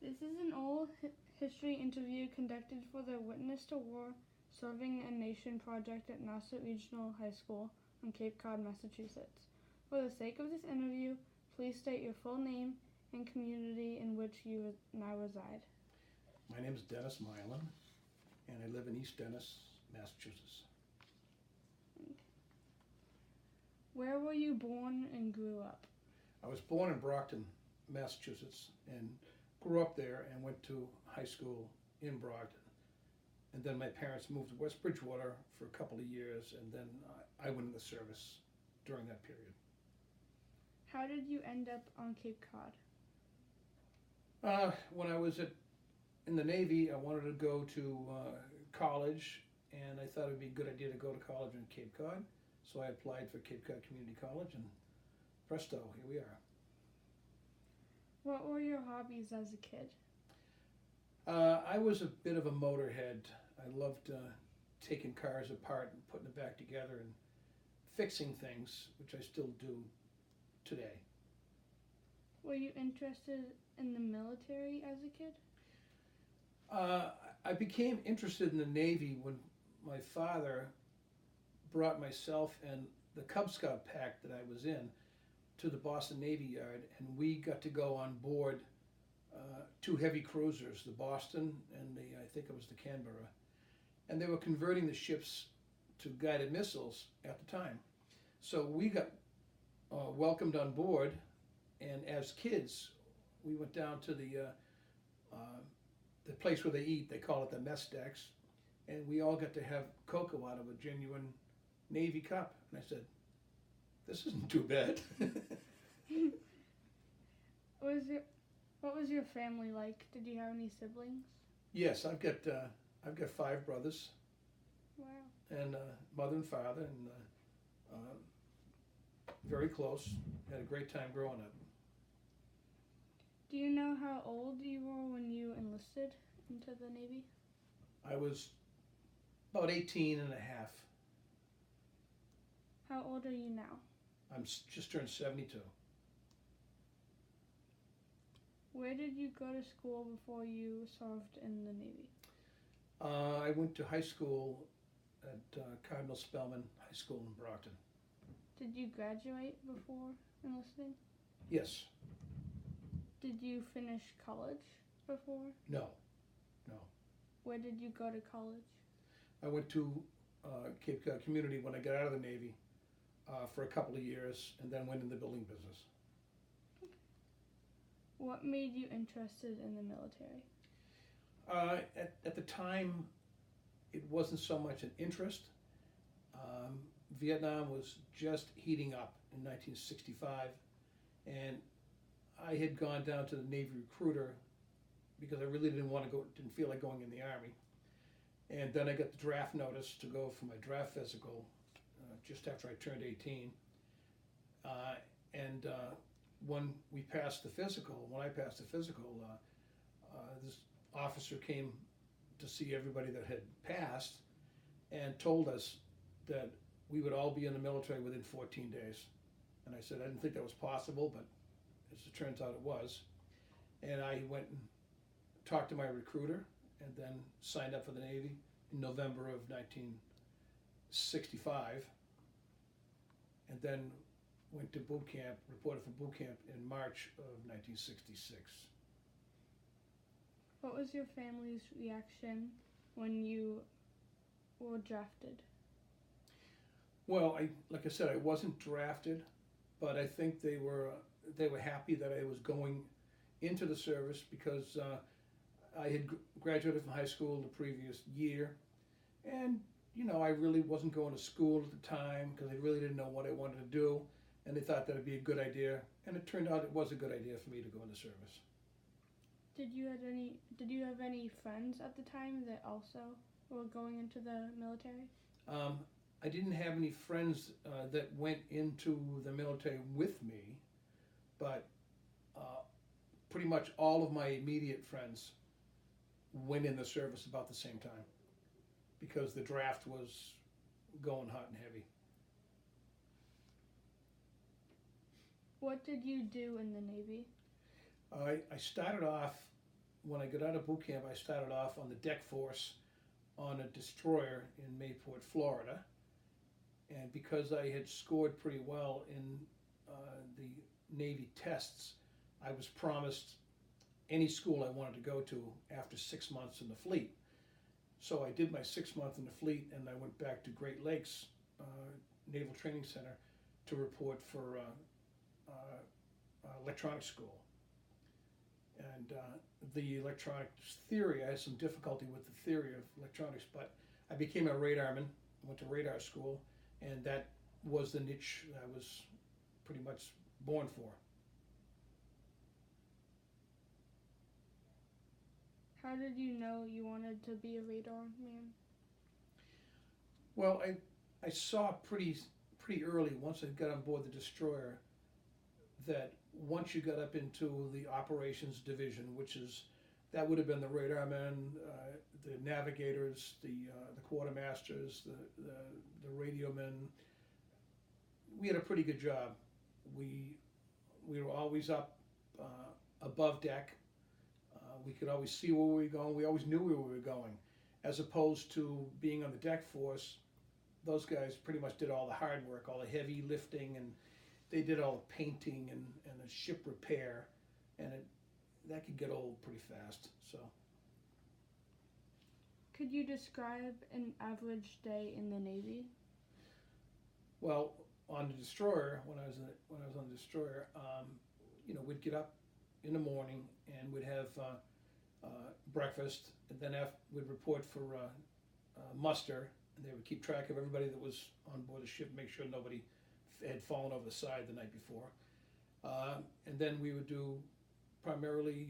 This is an oral history interview conducted for the Witness to War Serving a Nation project at Nassau Regional High School on Cape Cod, Massachusetts. For the sake of this interview, please state your full name and community in which you now reside. My name is Dennis Milan, and I live in East Dennis, Massachusetts. Where were you born and grew up? I was born in Brockton, Massachusetts, and grew up there and went to high school in Brockton. And then my parents moved to West Bridgewater for a couple of years, and then I went into service during that period. How did you end up on Cape Cod? When I was in the Navy, I wanted to go to college, and I thought it would be a good idea to go to college in Cape Cod. So I applied for Cape Cod Community College, and presto, here we are. What were your hobbies as a kid? I was a bit of a motorhead. I loved taking cars apart and putting it back together and fixing things, which I still do today. Were you interested in the military as a kid? I became interested in the Navy when my father brought myself and the Cub Scout pack that I was in to the Boston Navy Yard, and we got to go on board two heavy cruisers, the Boston and I think it was the Canberra, and they were converting the ships to guided missiles at the time. So we got welcomed on board, and as kids, we went down to the place where they eat. They call it the mess decks, and we all got to have cocoa out of a genuine Navy cup. And I said, "This isn't too bad." What was your family like? Did you have any siblings? Yes, I've got 5 brothers. Wow. And mother and father, and very close. Had a great time growing up. Do you know how old you were when you enlisted into the Navy? I was about 18 and a half. How old are you now? I'm just turned 72. Where did you go to school before you served in the Navy? I went to high school at Cardinal Spellman High School in Brockton. Did you graduate before enlisting? Yes. Did you finish college before? No. Where did you go to college? I went to Cape Cod Community when I got out of the Navy for a couple of years, and then went in the building business. What made you interested in the military? At the time, it wasn't so much an interest. Vietnam was just heating up in 1965, and I had gone down to the Navy recruiter because I really didn't feel like going in the Army. And then I got the draft notice to go for my draft physical just after I turned 18. When I passed the physical, this officer came to see everybody that had passed and told us that we would all be in the military within 14 days. And I said I didn't think that was possible, but as it turns out it was. And I went and talked to my recruiter and then signed up for the Navy in November of 1965, and then went to boot camp, reported for boot camp in March of 1966. What was your family's reaction when you were drafted? Well, like I said, I wasn't drafted, but I think they were happy that I was going into the service because I had graduated from high school the previous year, and I really wasn't going to school at the time because I really didn't know what I wanted to do, and they thought that would be a good idea, and it turned out it was a good idea for me to go into service. Did you have any friends at the time that also were going into the military? I didn't have any friends that went into the military with me, but pretty much all of my immediate friends went in the service about the same time because the draft was going hot and heavy. What did you do in the Navy? I started off when I got out of boot camp, I started off on the deck force on a destroyer in Mayport, Florida. And because I had scored pretty well in the Navy tests, I was promised any school I wanted to go to after 6 months in the fleet. So I did my 6 month in the fleet, and I went back to Great Lakes Naval Training Center to report for electronics school. And the electronics theory, I had some difficulty with the theory of electronics, but I became a radarman, went to radar school, and that was the niche I was pretty much born for. How did you know you wanted to be a radar man? Well, I saw pretty early, once I got on board the destroyer, that once you got up into the operations division, that would have been the radarmen, the navigators, the quartermasters, the radio men. We had a pretty good job. We were always up above deck. We could always see where we were going. We always knew where we were going, as opposed to being on the deck force. Those guys pretty much did all the hard work, all the heavy lifting, and they did all the painting and the ship repair, and that could get old pretty fast. So, could you describe an average day in the Navy? Well, on the destroyer, when I was on the destroyer, we'd get up in the morning and we'd have breakfast, and then we'd report for muster, and they would keep track of everybody that was on board the ship, make sure nobody had fallen over the side the night before. And then we would do primarily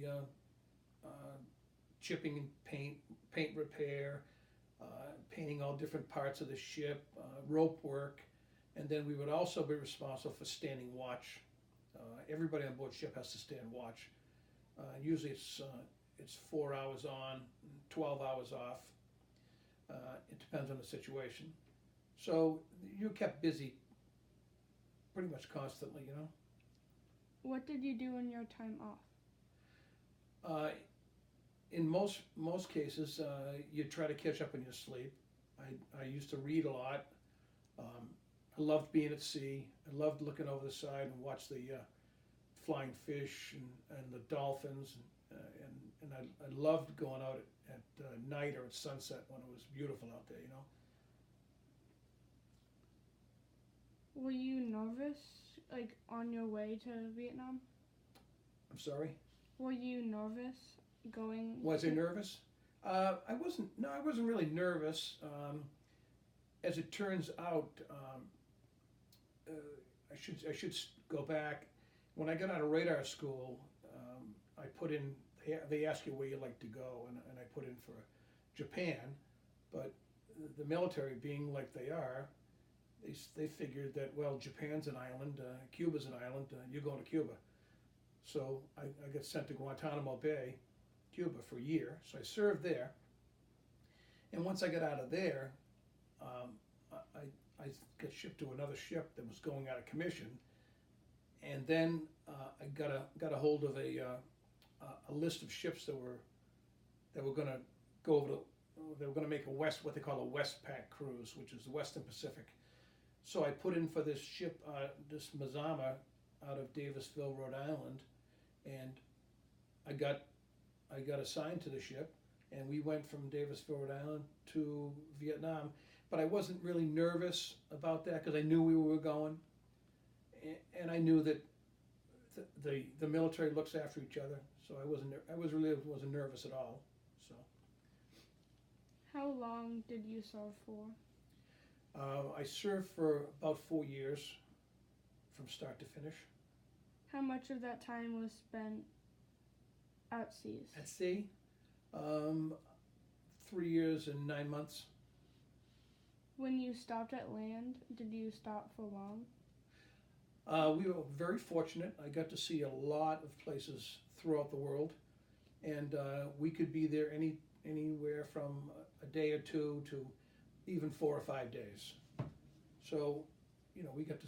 chipping and paint repair, painting all different parts of the ship, rope work, and then we would also be responsible for standing watch. Everybody on board ship has to stand watch. Usually it's 4 hours on, 12 hours off. It depends on the situation. So you're kept busy pretty much constantly, you know. What did you do in your time off? In most cases, you try to catch up in your sleep. I used to read a lot. I loved being at sea. I loved looking over the side and watch the flying fish and the dolphins, and I loved going out at night or at sunset when it was beautiful out there, you know. Were you nervous, like, on your way to Vietnam? I'm sorry? Were you nervous going? Was I nervous? I wasn't really nervous. As it turns out, I should go back. When I got out of radar school, I put in. They ask you where you like to go, and I put in for Japan. But the military, being like they are, they figured that, well, Japan's an island, Cuba's an island, you're going to Cuba. So I got sent to Guantanamo Bay, Cuba, for a year. So I served there. And once I got out of there, I got shipped to another ship that was going out of commission. And then I got a hold of a list of ships that were going to go over to. They were going to make what they call a Westpac cruise, which is the Western Pacific. So I put in for this ship, this Mazama, out of Davisville, Rhode Island, and I got assigned to the ship, and we went from Davisville, Rhode Island to Vietnam. But I wasn't really nervous about that because I knew we were going, and I knew that the military looks after each other. So I wasn't nervous at all. So. How long did you serve for? I served for about 4 years, from start to finish. How much of that time was spent at sea? At sea, 3 years and 9 months. When you stopped at land, did you stop for long? We were very fortunate. I got to see a lot of places throughout the world, and we could be there anywhere from a day or two to even 4 or 5 days. So, we got to,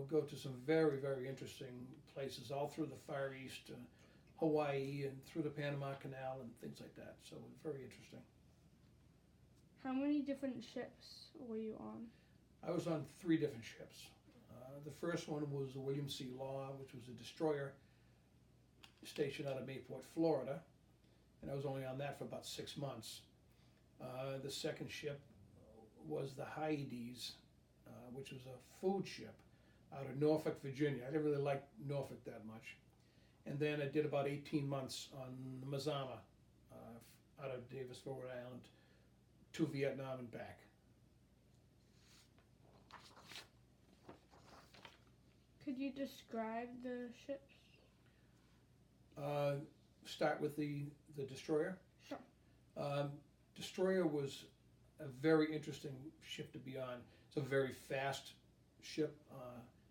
go to some very, very interesting places all through the Far East, Hawaii and through the Panama Canal and things like that. So it was very interesting. How many different ships were you on? I was on 3 different ships. The first one was the William C. Law, which was a destroyer stationed out of Mayport, Florida, and I was only on that for about 6 months. The second ship was the Hyades, which was a food ship out of Norfolk, Virginia. I didn't really like Norfolk that much. And then I did about 18 months on the Mazama out of Davisville, Rhode Island, to Vietnam and back. Could you describe the ships? Start with the destroyer. Sure. Destroyer was a very interesting ship to be on. It's a very fast ship.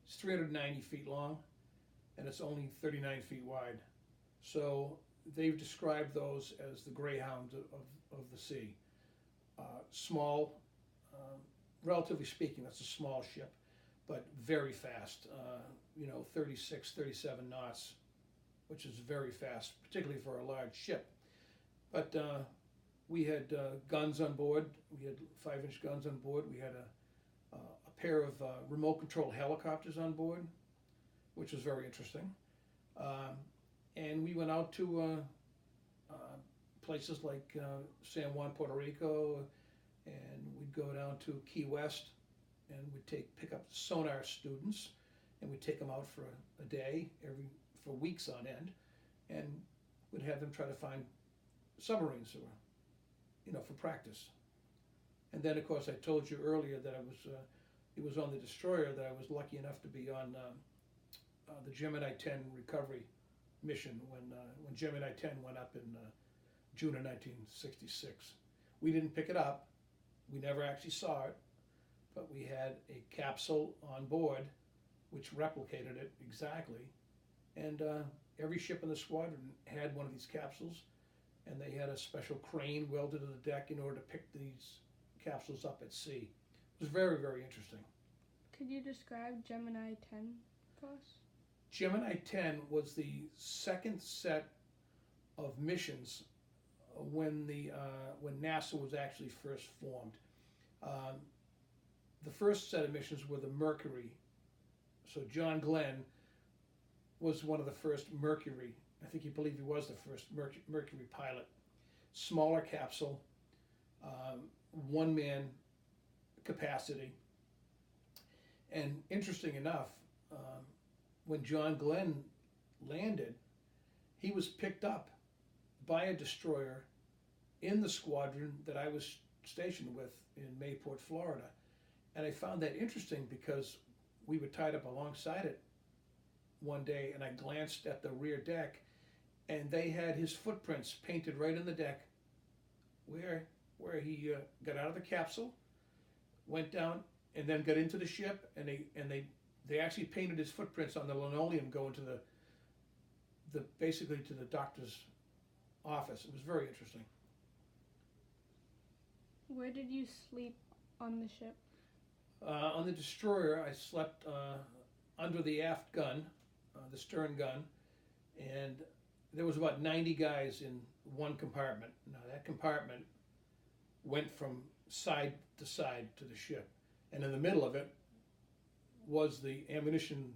It's 390 feet long, and it's only 39 feet wide. So they've described those as the Greyhound of the sea. Small, relatively speaking, that's a small ship, but very fast. 36, 37 knots, which is very fast, particularly for a large ship. But we had guns on board. We had 5-inch guns on board. We had a pair of remote control helicopters on board, which was very interesting. And we went out to places like San Juan, Puerto Rico, and we'd go down to Key West, and we'd pick up sonar students, and we'd take them out for a day, for weeks on end, and we'd have them try to find submarines, for practice. And then, of course, I told you earlier that it was on the destroyer that I was lucky enough to be on the Gemini 10 recovery mission when Gemini 10 went up in June of 1966. We didn't pick it up. We never actually saw it, but we had a capsule on board which replicated it exactly. And every ship in the squadron had one of these capsules, and they had a special crane welded to the deck in order to pick these capsules up at sea. It was very, very interesting. Could you describe Gemini 10 for us? Gemini 10 was the second set of missions when NASA was actually first formed. The first set of missions were the Mercury. So John Glenn was one of the first Mercury. I think he was the first Mercury pilot. Smaller capsule, 1-man capacity. And interesting enough, when John Glenn landed, he was picked up by a destroyer in the squadron that I was stationed with in Mayport, Florida. And I found that interesting because we were tied up alongside it one day, and I glanced at the rear deck, and they had his footprints painted right in the deck where he got out of the capsule, went down, and then got into the ship, and they actually painted his footprints on the linoleum going to basically to the doctor's office. It was very interesting. Where did you sleep on the ship? On the destroyer, I slept under the aft gun, the stern gun, and there was about 90 guys in one compartment. Now that compartment went from side to side to the ship, and in the middle of it was the ammunition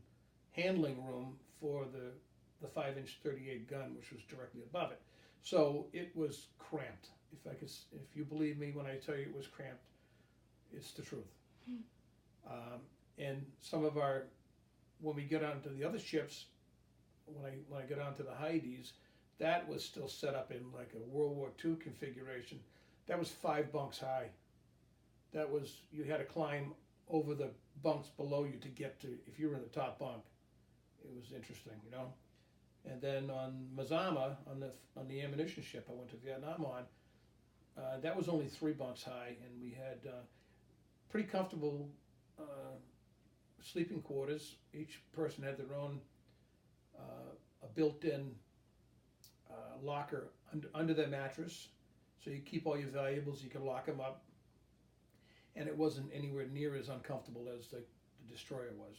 handling room for the 5-inch 38 gun, which was directly above it. So it was cramped. If you believe me when I tell you it was cramped, it's the truth. And when we get onto the other ships, when I got onto the Hyades, that was still set up in like a World War II configuration. That was 5 bunks high. You had to climb over the bunks below you to get to, if you were in the top bunk. It was interesting, And then on Mazama, on the ammunition ship I went to Vietnam on, that was only 3 bunks high, and we had pretty comfortable sleeping quarters. Each person had their own a built-in locker under their mattress, so you keep all your valuables. You can lock them up, and it wasn't anywhere near as uncomfortable as the destroyer was.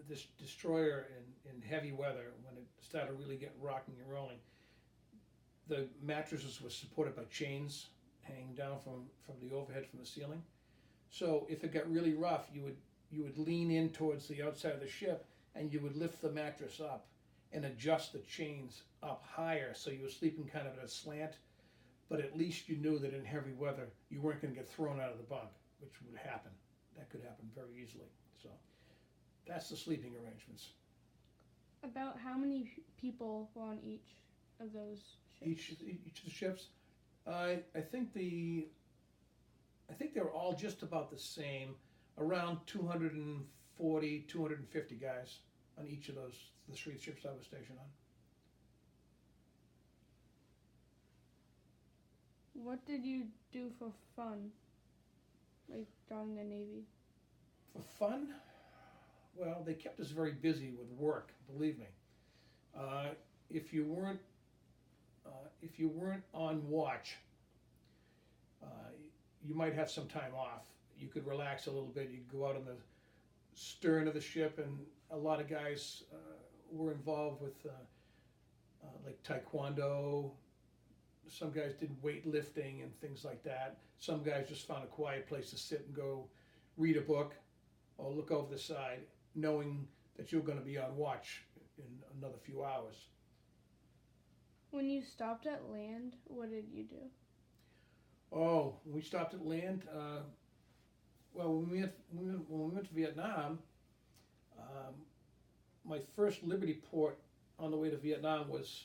this destroyer in heavy weather, when it started really getting rocking and rolling, the mattresses were supported by chains hanging down from the overhead from the ceiling. So if it got really rough, you would lean in towards the outside of the ship and you would lift the mattress up and adjust the chains up higher so you were sleeping kind of at a slant, but at least you knew that in heavy weather you weren't going to get thrown out of the bunk, which would happen. That could happen very easily. So that's the sleeping arrangements. About how many people were on each of those ships? Each of the ships, I think they were all just about the same, around 240, 250 guys on each of those, the 3 ships I was stationed on. What did you do for fun, like joining the Navy? For fun? Well, they kept us very busy with work, believe me. If you weren't on watch, you might have some time off. You could relax a little bit. You could go out on the stern of the ship, and a lot of guys were involved with like taekwondo. Some guys did weightlifting and things like that. Some guys just found a quiet place to sit and go read a book or look over the side, knowing that you're going to be on watch in another few hours. When you stopped at land, what did you do? Oh, when we stopped at land, well, when we went to Vietnam, my first Liberty port on the way to Vietnam was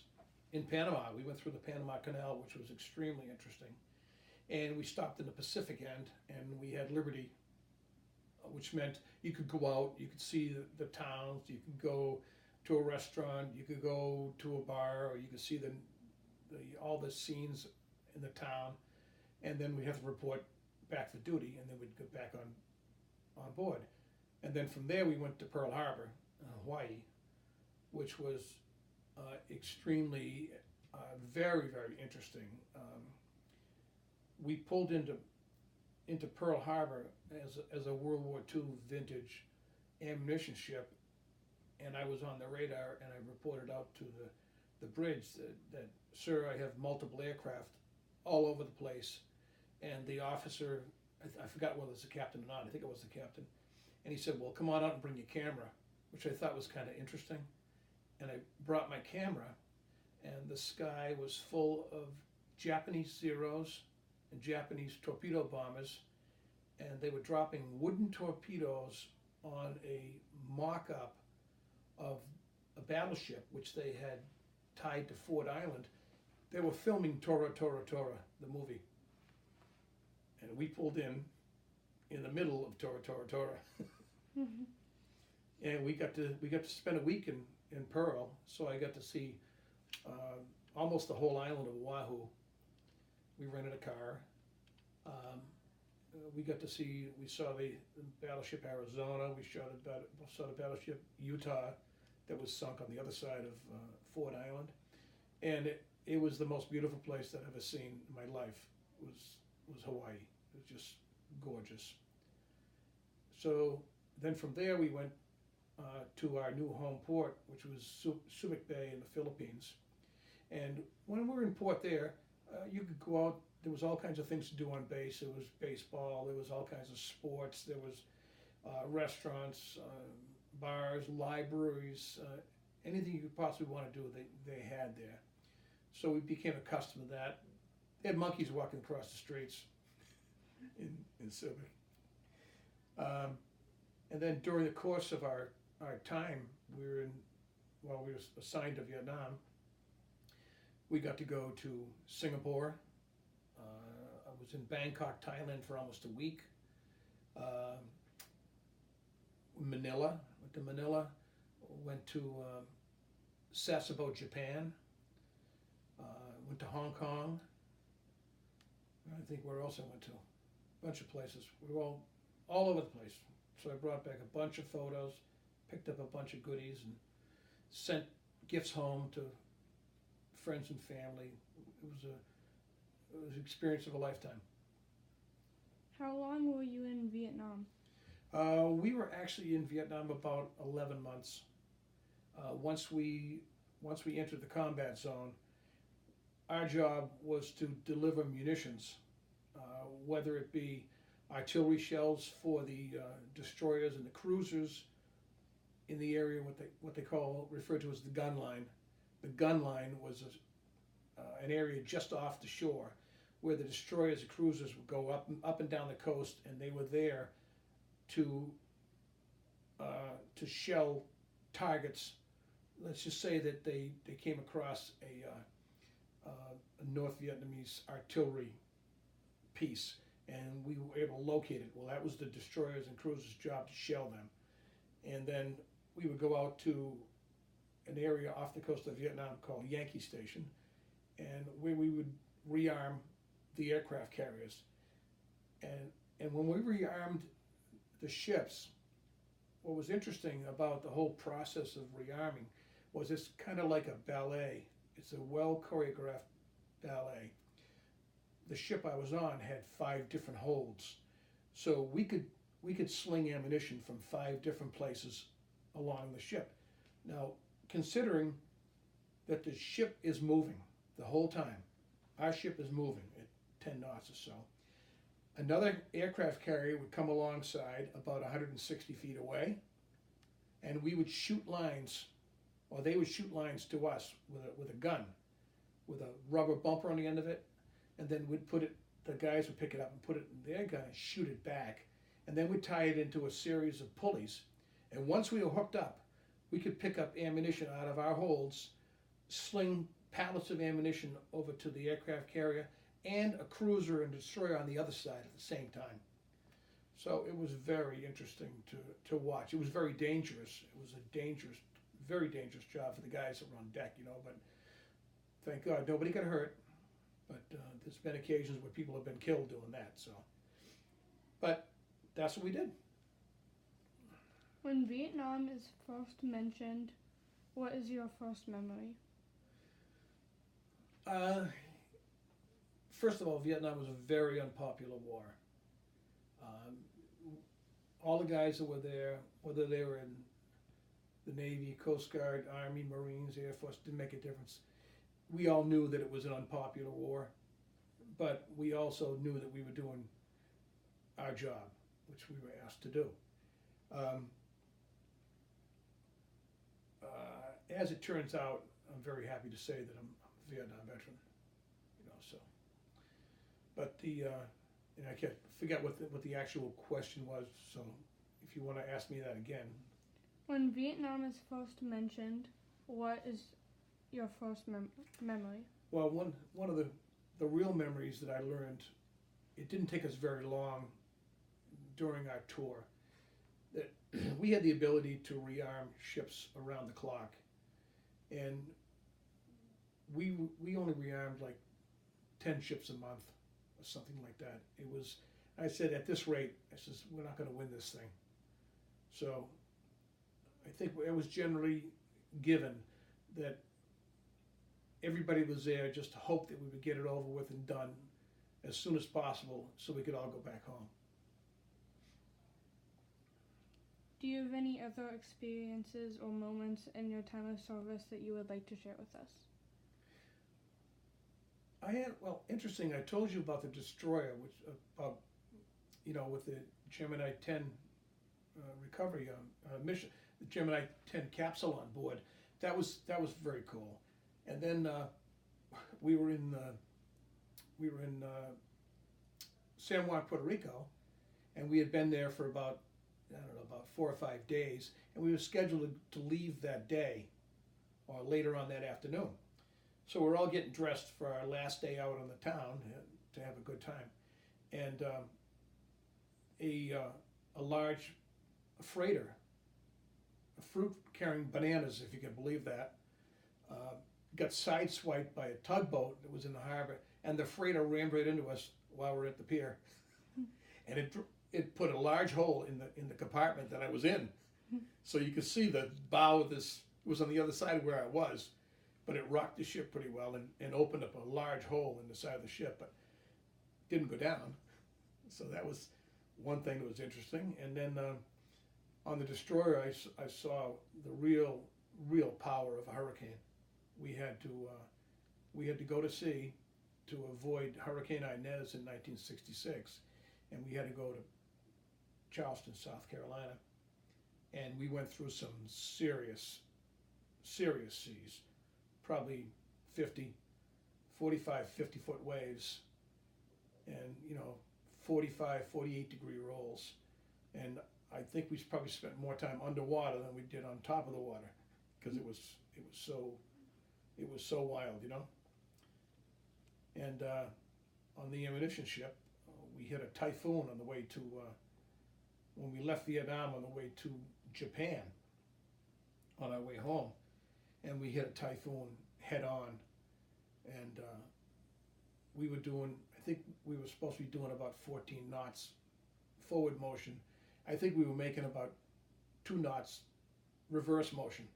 in Panama. We went through the Panama Canal, which was extremely interesting. And we stopped in the Pacific end, and we had Liberty, which meant you could go out, you could see the towns, you could go to a restaurant, you could go to a bar, or you could see all the scenes in the town. And then we'd have to report back for duty, and then we'd get back on board. And then from there we went to Pearl Harbor, Hawaii, which was extremely, very, very interesting. We pulled into Pearl Harbor as a World War II vintage ammunition ship, and I was on the radar, and I reported out to the bridge that, sir, I have multiple aircraft all over the place. And the officer, I forgot whether it was the captain or not, I think it was the captain, and he said, well, come on out and bring your camera, which I thought was kind of interesting. And I brought my camera, and the sky was full of Japanese Zeros and Japanese torpedo bombers, and they were dropping wooden torpedoes on a mock-up of a battleship which they had tied to Ford Island. They were filming Tora, Tora, Tora, the movie. And we pulled in the middle of Tora, Tora, Tora. Mm-hmm. And we got to spend a week in Pearl, so I got to see almost the whole island of Oahu. We rented a car. We saw the battleship Arizona. We saw the battleship Utah that was sunk on the other side of Ford Island. And it was the most beautiful place that I've ever seen in my life. Was Hawaii. It was just gorgeous. So then from there we went to our new home port, which was Subic Bay in the Philippines. And when we were in port there, you could go out. There was all kinds of things to do on base. There was baseball. There was all kinds of sports. There was restaurants, bars, libraries, anything you could possibly want to do, they had there. So we became accustomed to that. They had monkeys walking across the streets in Subic. And then during the course of our time, we were assigned to Vietnam, we got to go to Singapore. I was in Bangkok, Thailand for almost a week. Manila, went to Manila, went to Sasebo, Japan, went to Hong Kong. I think where else I went to. A bunch of places. We were all over the place. So I brought back a bunch of photos, picked up a bunch of goodies, and sent gifts home to friends and family. It was an experience of a lifetime. How long were you in Vietnam? We were actually in Vietnam about 11 months. Once we entered the combat zone, our job was to deliver munitions, whether it be artillery shells for the destroyers and the cruisers in the area, what they call referred to as the gun line. The gun line was an area just off the shore where the destroyers and cruisers would go up and down the coast, and they were there to shell targets. Let's just say that they came across a North Vietnamese artillery piece, and we were able to locate it. Well, that was the destroyers and cruisers' job to shell them. And then we would go out to an area off the coast of Vietnam called Yankee Station, and where we would rearm the aircraft carriers. And when we rearmed the ships, what was interesting about the whole process of rearming was it's kind of like a ballet. It's a well choreographed ballet. The ship I was on had 5 different holds, so we could sling ammunition from 5 different places along the ship. Now, considering that the ship is moving the whole time, our ship is moving at 10 knots or so. Another aircraft carrier would come alongside about 160 feet away, and we would shoot lines, or they would shoot lines to us with a gun, with a rubber bumper on the end of it, and then the guys would pick it up and put it in their gun and shoot it back, and then we'd tie it into a series of pulleys. And once we were hooked up, we could pick up ammunition out of our holds, sling pallets of ammunition over to the aircraft carrier and a cruiser and destroyer on the other side at the same time. So it was very interesting to watch. It was very dangerous. It was a dangerous, very dangerous job for the guys that were on deck, but thank God nobody got hurt. But there's been occasions where people have been killed doing that. So, but that's what we did. When Vietnam is first mentioned, what is your first memory? First of all, Vietnam was a very unpopular war. All the guys that were there, whether they were in the Navy, Coast Guard, Army, Marines, Air Force, didn't make a difference. We all knew that it was an unpopular war, but we also knew that we were doing our job, which we were asked to do. As it turns out, I'm very happy to say that I'm a Vietnam veteran. So, but I can't forget what the actual question was. So, if you want to ask me that again. When Vietnam is first mentioned, what is your first memory? Well, one of the real memories that I learned, it didn't take us very long during our tour, that we had the ability to rearm ships around the clock, and we only rearmed like 10 ships a month or something like that. It was, I said, at this rate, we're not going to win this thing. So I think it was generally given that everybody was there just to hope that we would get it over with and done as soon as possible so we could all go back home. Do you have any other experiences or moments in your time of service that you would like to share with us? Interesting, I told you about the destroyer, with the Gemini 10 recovery mission, the Gemini 10 capsule on board. That was very cool. And then we were in San Juan, Puerto Rico, and we had been there for about 4 or 5 days, and we were scheduled to leave that day or later on that afternoon. So we're all getting dressed for our last day out on the town to have a good time, and a large freighter, a fruit carrying bananas, if you can believe that, got sideswiped by a tugboat that was in the harbor, and the freighter rammed right into us while we were at the pier, and it put a large hole in the compartment that I was in, so you could see the bow of this was on the other side of where I was, but it rocked the ship pretty well and opened up a large hole in the side of the ship, but didn't go down. So that was one thing that was interesting. And then on the destroyer, I saw the real power of a hurricane. We had to go to sea to avoid Hurricane Inez in 1966, and we had to go to Charleston, South Carolina, and we went through some serious seas, probably 50, 45, 50-foot waves, and 45, 48-degree rolls. And I think we probably spent more time underwater than we did on top of the water, because it was so wild. And on the ammunition ship, we hit a typhoon on the way to when we left Vietnam on the way to Japan on our way home, and we hit a typhoon head on, and we were doing, I think we were supposed to be doing about 14 knots forward motion. I think we were making about 2 knots reverse motion.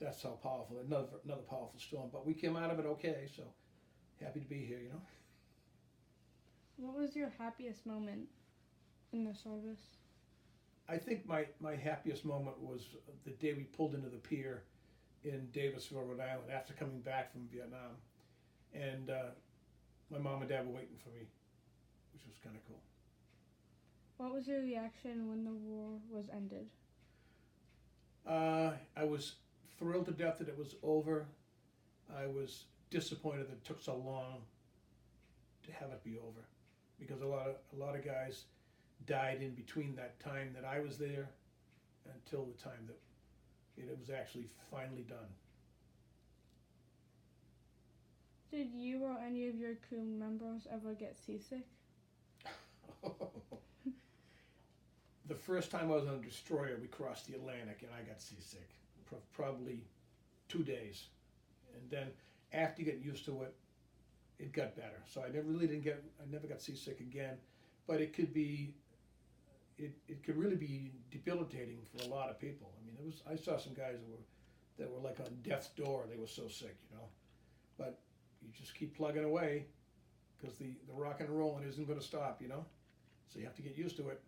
That's how powerful, another powerful storm. But we came out of it okay, so happy to be here, What was your happiest moment in the service? I think my happiest moment was the day we pulled into the pier in Davisville, Rhode Island, after coming back from Vietnam. And my mom and dad were waiting for me, which was kind of cool. What was your reaction when the war was ended? I was thrilled to death that it was over. I was disappointed that it took so long to have it be over, because a lot of guys died in between that time that I was there until the time that it was actually finally done. Did you or any of your crew members ever get seasick? The first time I was on a destroyer, we crossed the Atlantic, and I got seasick, probably 2 days. And then after you get used to it, it got better. So I never got seasick again. But it could really be debilitating for a lot of people. I mean, I saw some guys that were like on death's door. They were so sick, But you just keep plugging away, because the rock and rolling isn't going to stop, So you have to get used to it.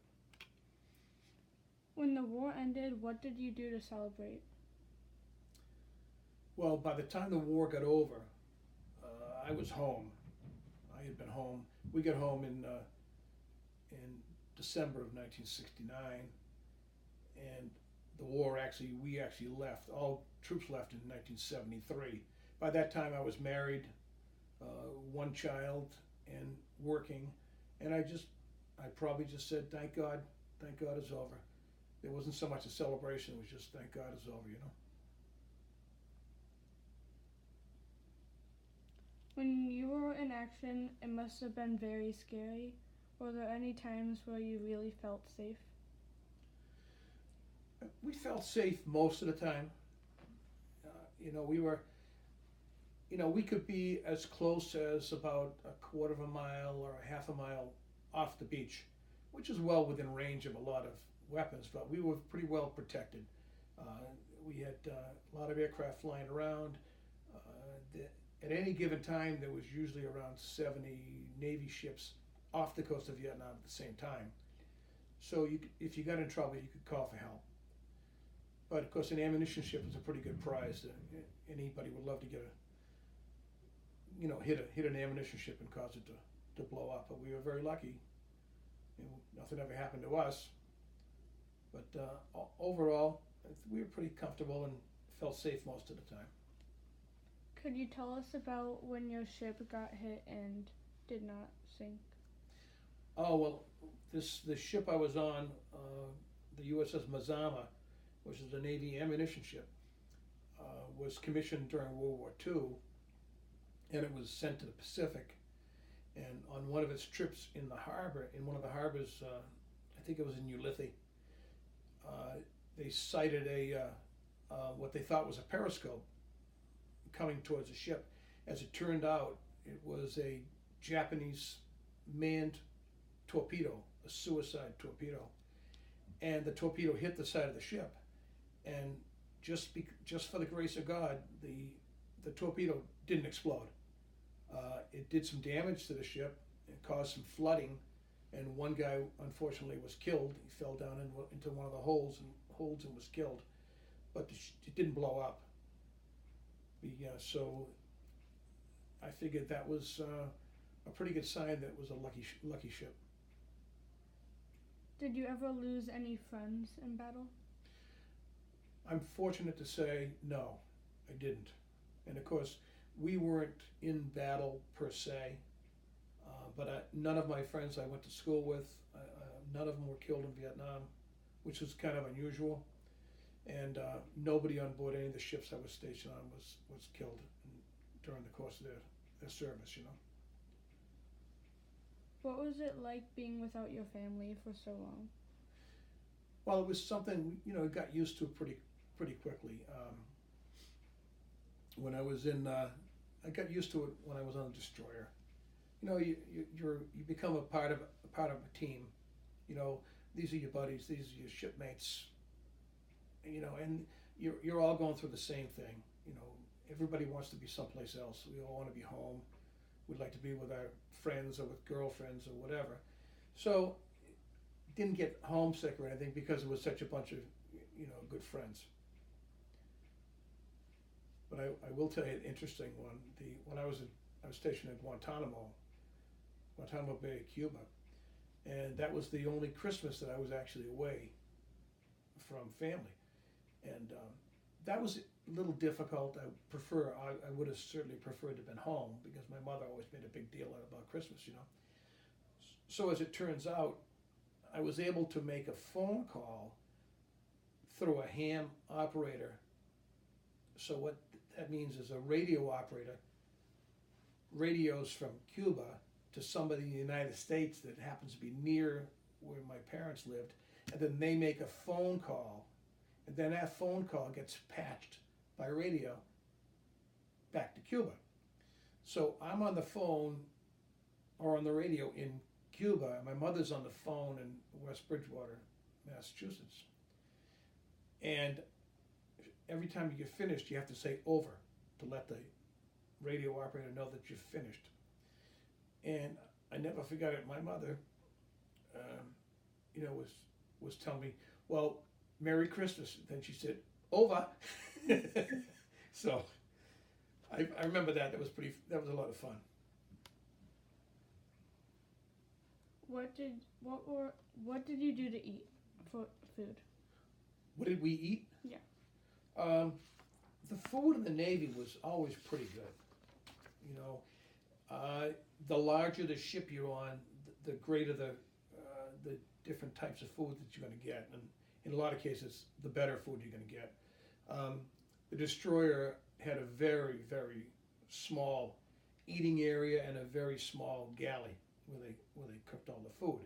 When the war ended, what did you do to celebrate? Well, by the time the war got over, I was home. I had been home. We got home in December of 1969, and the war we actually left. All troops left in 1973. By that time, I was married, 1 child, and working, and I probably just said, thank God it's over. There wasn't so much a celebration, it was just thank God it's over, When you were in action, it must have been very scary. Were there any times where you really felt safe? We felt safe most of the time. We could be as close as about a quarter of a mile or a half a mile off the beach, which is well within range of a lot of weapons, but we were pretty well protected. We had a lot of aircraft flying around. At any given time, there was usually around 70 Navy ships off the coast of Vietnam at the same time. So if you got in trouble, you could call for help. But of course, an ammunition ship is a pretty good prize. Anybody would love to get hit an ammunition ship and cause it to blow up. But we were very lucky. Nothing ever happened to us. But overall, we were pretty comfortable and felt safe most of the time. Could you tell us about when your ship got hit and did not sink? Oh, well, the ship I was on, the USS Mazama, which is a Navy ammunition ship, was commissioned during World War II, and it was sent to the Pacific. And on one of its trips in one of the harbors, I think it was in Ulithi, they sighted what they thought was a periscope coming towards the ship. As it turned out, it was a Japanese manned torpedo, a suicide torpedo, and the torpedo hit the side of the ship. And just for the grace of God, the torpedo didn't explode. It did some damage to the ship. It caused some flooding, and one guy unfortunately was killed. He fell down into one of the holes and was killed, but it didn't blow up. Yeah, so I figured that was a pretty good sign that it was a lucky ship. Did you ever lose any friends in battle? I'm fortunate to say no, I didn't. And of course, we weren't in battle per se, but none of my friends I went to school with, none of them were killed in Vietnam, which was kind of unusual. And nobody on board any of the ships I was stationed on was killed during the course of their service, you know. What was it like being without your family for so long? Well, it was something, you know, I got used to pretty quickly. When I was I got used to it when I was on a destroyer. You know, you become a part of a team. You know, these are your buddies, these are your shipmates. You know, and you're all going through the same thing. You know, everybody wants to be someplace else. We all want to be home. We'd like to be with our friends or with girlfriends or whatever. So didn't get homesick or anything because it was such a bunch of, you know, good friends. But I will tell you an interesting one. When I was stationed in Guantanamo Bay, Cuba, and that was the only Christmas that I was actually away from family, and that was a little difficult. I would have certainly preferred to have been home because my mother always made a big deal about Christmas, you know. So as it turns out, I was able to make a phone call through a ham operator. So what that means is a radio operator radios from Cuba to somebody in the United States that happens to be near where my parents lived, and then they make a phone call, and then that phone call gets patched by radio back to Cuba. So I'm on the phone or on the radio in Cuba, and my mother's on the phone in West Bridgewater, Massachusetts. And every time you get finished, you have to say over to let the radio operator know that you've finished. And I never forgot it. My mother, you know, was telling me, "Well, Merry Christmas." Then she said, "Over." So I remember that. That was a lot of fun. What did you do to eat for food? What did we eat? Yeah. The food in the Navy was always pretty good. You know, the larger the ship you're on, the greater the different types of food that you're going to get, and in a lot of cases, the better food you're going to get. The destroyer had a very, very small eating area and a very small galley where they cooked all the food.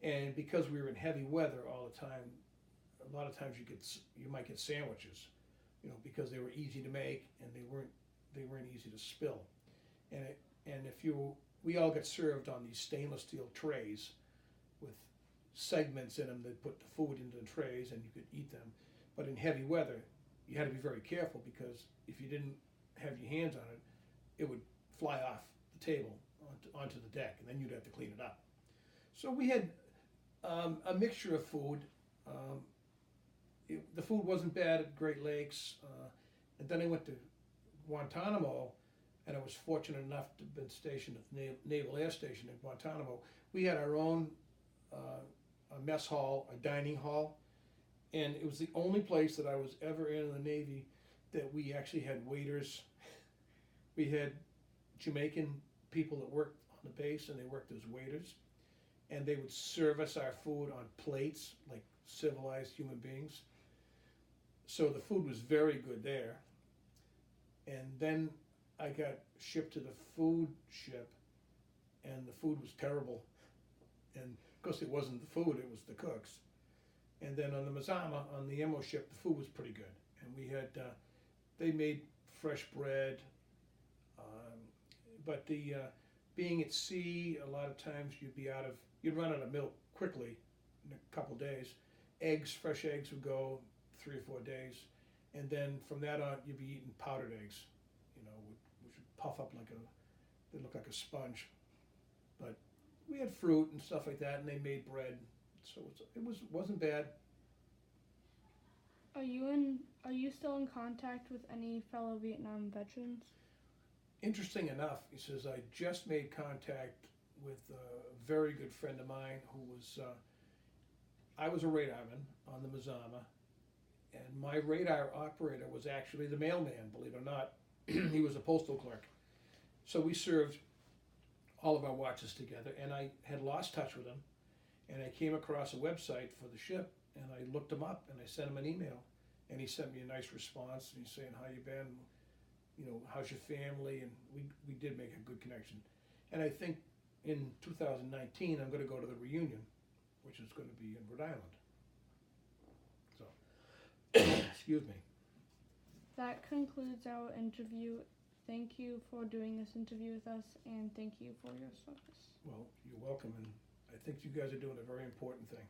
And because we were in heavy weather all the time, a lot of times you might get sandwiches, you know, because they were easy to make and they weren't easy to spill. And we all got served on these stainless steel trays with segments in them that put the food into the trays and you could eat them. But in heavy weather, you had to be very careful because if you didn't have your hands on it, it would fly off the table onto the deck, and then you'd have to clean it up. So we had a mixture of food. The food wasn't bad at Great Lakes, and then I went to Guantanamo, and I was fortunate enough to have been stationed at the Naval Air Station in Guantanamo. We had our own a mess hall, a dining hall, and it was the only place that I was ever in the Navy that we actually had waiters. We had Jamaican people that worked on the base, and they worked as waiters, and they would serve us our food on plates like civilized human beings. So the food was very good there. And then I got shipped to the food ship, and the food was terrible. And of course it wasn't the food, it was the cooks. And then on the Mazama, on the MO ship, the food was pretty good. And we had, they made fresh bread, but being at sea, a lot of times you'd run out of milk quickly in a couple days. Fresh eggs would go 3 or 4 days. And then from that on, you'd be eating powdered eggs, you know, which would puff up they look like a sponge. But we had fruit and stuff like that, and they made bread. So wasn't bad. Are you still in contact with any fellow Vietnam veterans? Interesting enough, he says, I just made contact with a very good friend of mine who was, I was a radarman on the Mazama, and my radar operator was actually the mailman, believe it or not. He was a postal clerk. So we served all of our watches together, and I had lost touch with him, and I came across a website for the ship, and I looked him up, and I sent him an email, and he sent me a nice response, and he's saying, how you been? You know, how's your family? And we did make a good connection. And I think in 2019, I'm going to go to the reunion, which is going to be in Rhode Island. So, excuse me. That concludes our interview. Thank you for doing this interview with us, and thank you for your service. Well, you're welcome, and I think you guys are doing a very important thing.